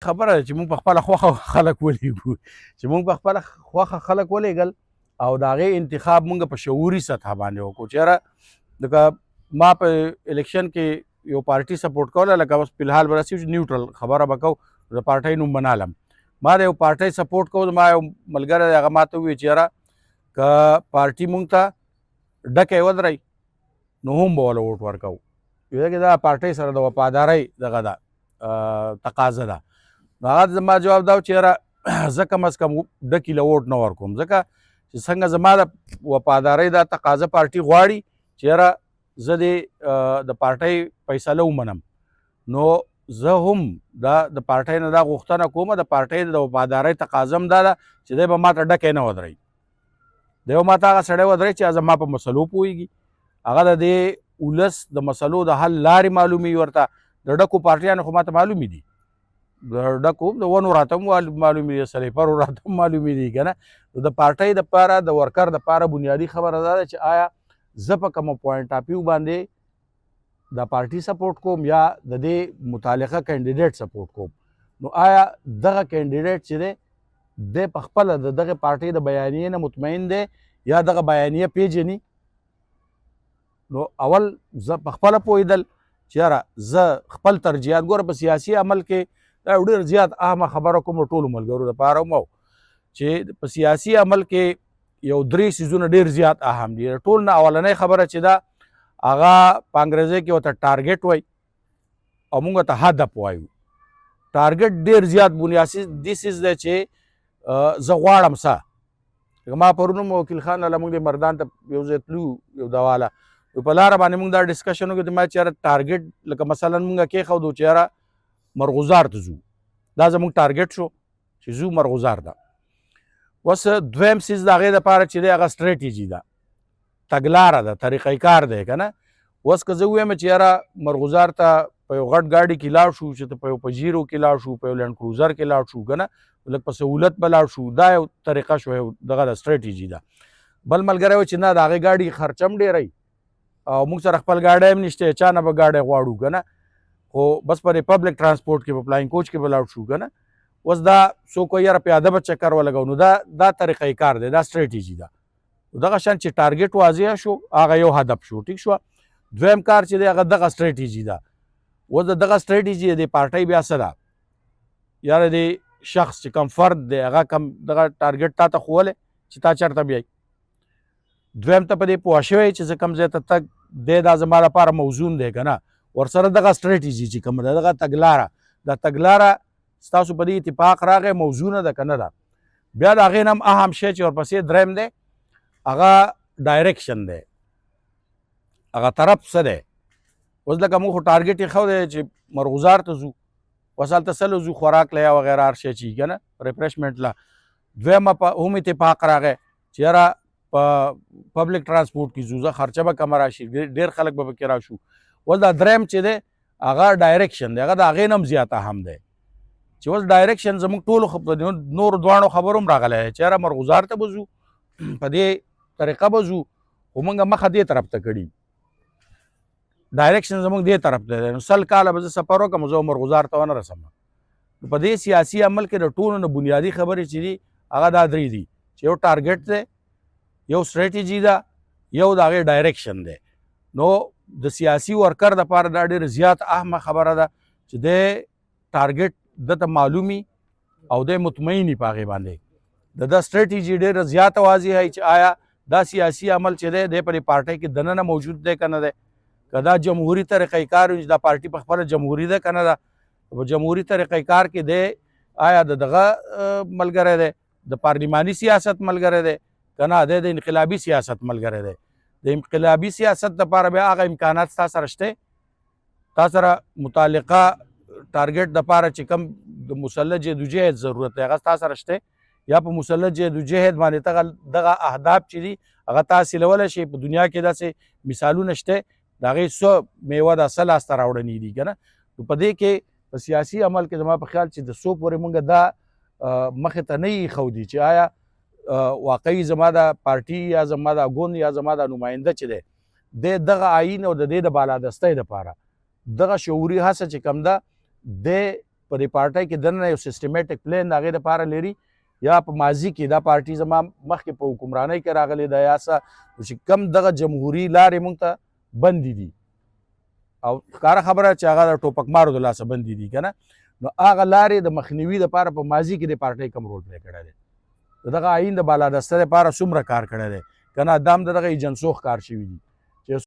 خبره ده چې موږ په خپله خوښه خلک ولیږو چې موږ په خپله خوښه خلک ولیږل او د هغې انتخاب موږ په شعوري سطحه باندې وکړو چې یاره لکه ما په الیکشن کې یو پارټي سپورټ کوله لکه اوس فلحال به راسي نیوټرل خبره به کوو د پارټۍ نوم به نالم ما د یو پارټۍ سپورټ کوو ما یو ملګری دی هغه ما ته وویل چې یاره که پارټي موږ ته ډکی ودرئ نو هم به وله ووټ ورکوو چې دا پارټۍ سره د وفادارۍ دغه ده تقاضه ده نو هغه زما جواب دا و چې یاره زه کم از کم ډکي له ووټ نه ورکوم ځکه چې څنګه زما د وفادارۍ دا تقاضه پارټي غواړي چې یاره زه د پارټۍ فیصله ومنم نو زه هم د پارټۍ نه دا غوښتنه کوم د پارټۍ د وفادارۍ تقاضه هم دا ده چې دی به ما ته ډکی نه ودرئ دی به ما ته هغه سړی ودرئ چې زما په مسلو پوهېږي هغه د دې ولس د مسلو د حل لارې معلومي ورته د ډکو پارټیانو خو ما ته معلومي دي د ډکو د ونو راته هم معلومي دي سلیپرو راته هم معلومي دي که نه د پارټۍ دپاره د ورکر دپاره بنیادي خبره دا ده چې آیا زه په کومه پوینټ آف ویو باندې د پارټي سپورټ کوم یا د دې متعلقه کینډیډیټ سپورټ کوم نو آیا دغه کینډیډیټ چې دی دی په خپله د دغې پارټۍ د بیانیې نه مطمئن دی یا دغه بیانیه پیژني نو اول زه په خپله پوهېدل چې یاره زه خپل ترجیحات ګوره په سیاسي عمل کې دا ډېر زیات اهمه خبره کوم ټولو ملګرو دپاره هم چې په سیاسي عمل کې یو درې څیزونه ډېر زیات اهم دي ټول نه اولنۍ خبره چې ده هغه په انګریزۍ کې ورته ټارګېټ وایي او موږ ته هدف وایو ټارګېټ ډېر زیات بنیادي څیز دی چې زه غواړم څه ما پرون هم وکیل خان لاله موږ د مردان ته یو ځای تلو یو دواله په لاره باندې موږ دا ډسکشن وکړو چې ما چې یاره ټارګېټ لکه مثلا موږ کېښودو چې یاره مرغوزار ته ځو دا زموږ ټارګېټ شو چې ځو مرغوزار ته اوس دویم څیز د هغې دپاره چې دی هغه سټریټیجي ده تګلاره ده طریقه کار دی که نه اوس که زه ووایم چې یاره مرغوزار ته په یو غټ ګاډي کې لاړ شو چې په یو پجیرو کې لاړ شو په یو لینډ کروزر کې لاړ شو که نه لږ په سهولت به لاړ شو دا یو طریقه شو یو دغه ده سټریټیجي ده بل ملګری و چې نه د هغې ګاډي خرچه هم ډېری او موږ سره خپل ګاډی هم نشته چا نه به ګاډی غواړو که نه خو بس په پبلک ترانسپورټ کې په فلاینګ کوچ کې به لاړ شو که نه اوس دا څوک وایي یاره پیاده به چکر ولګو نو دا طریقه کار دی دا سټریټیجي ده دغه شان چې ټارګېټ واضح شو هغه یو هدف شو ټیک شوه دویم کار چې دی هغه دغه سټریټیجي ده اوس د دغه سټریټیجي د پارټۍ بیا څه ده یاره د شخص چې کوم فرد دی هغه کم دغه ټارګېټ تا ته ښوولی چې تا چېرته بیایي دویم ته په دې پوه شوی چې زه کوم ځای ته تګ دی دا زما لپاره موزون دی که نه ورسره دغه سټریټیجي چې کومه ده دغه تګلاره دا تګلاره ستاسو په دې اتفاق راغی موضوعونه ده که نه ده بیا د هغې نه هم اهم شی چې ورپسې دریم دی هغه ډایرکشن دی هغه طرف څه دی اوس لکه موږ خو ټارګېټ یې ښه دی چې مرغوزار ته ځو اوس هلته څه ځو خوراک له یا وغیره هر شی چې که نه ریفریشمنټ له دویمه هم اتفاق راغی چې یاره په پبلک ترانسپورټ کې ځو زه خرچه به کمه راشي ډېر خلک به پکې راشو اوس دا دریم چې دی هغه ډایرکشن دی هغه د هغې نه هم زیات اهم دی چې اوس ډایرکشن زموږ ټولو نورو دواړو خبرو هم راغلی چې یاره مرغوزار ته به ځو په دې طریقه به ځو خو موږ مخه دې طرف ته کړي ډایرکشن زموږ دې طرف ته دی نو 100 کاله به زه سفر وکړم زه مرغوزار ته ونه رسم نو په دې سیاسي عمل کې د ټولو نه بنیادي خبرې چې دي هغه دا درې دي چې یو ټارګېټ دی یو سټریټیجي ده یو د هغې ډایرکشن دی نو د سیاسي ورکر دپاره دا ډېر زیات اهمه خبره ده چې دی ټارګېټ دته معلومي او دی مطمئني په هغې باندې د ده سټریټیجي ډېره زیاته واضحه وي چې آیا دا سیاسي عمل چې دی په دې پارټۍ کې دننه موجود دی که نه دی که دا جمهوري طریقه کار وي چې دا پارټي په خپله جمهوري ده که نه ده په جمهوري طریقه کار کې دی آیا د دغه ملګری دی د پارلماني سیاست ملګری دی که نه دی د انقلابي سیاست ملګری دی د انقلابي سیاست دپاره بیا هغه امکانات ستا سره شته تا سره متعلقه ټارګېټ دپاره چې کوم د مسلح جدوجهد ضرورت دی هغه ستا سره شته یا په مسلح جدوجهد باندې دغه اهداف چې دي هغه تا حاصلولی شي په دنیا کې داسې مثالونه شته د هغې څه میوه ده څه لاسته راوړنې دي که نه نو په دې کې په سیاسي عمل کې زما په خیال چې د څو پورې موږ دا مخې ته نه یې ښودي چې آیا واقعي زما د پارټي یا زما د ګوند یا زما د نماینده چې دی دغه آیین او د دې د بالادستۍ دپاره دغه شعوري هڅه چې کوم ده دی په دې پارټۍ کې دننه یو سیسټمیټک پلان د هغې دپاره لري یا په ماضي کې دا پارټي زما مخکې په حکمرانۍ کې راغلې ده یا څه چې کم دغه جمهوري لارې موږ ته بندې دي او ښکاره خبره چې هغه د ټوپکمارو د لاسه بندې دي که نه نو هغه لارې د مخنیوي دپاره په ماضي کې د پارټۍ کم رول پلی کړی دی د دغه آیین د بالادسته دپاره څومره کار کړی دی که نه دا هم د دغه ایجنسو ښکار شوي دي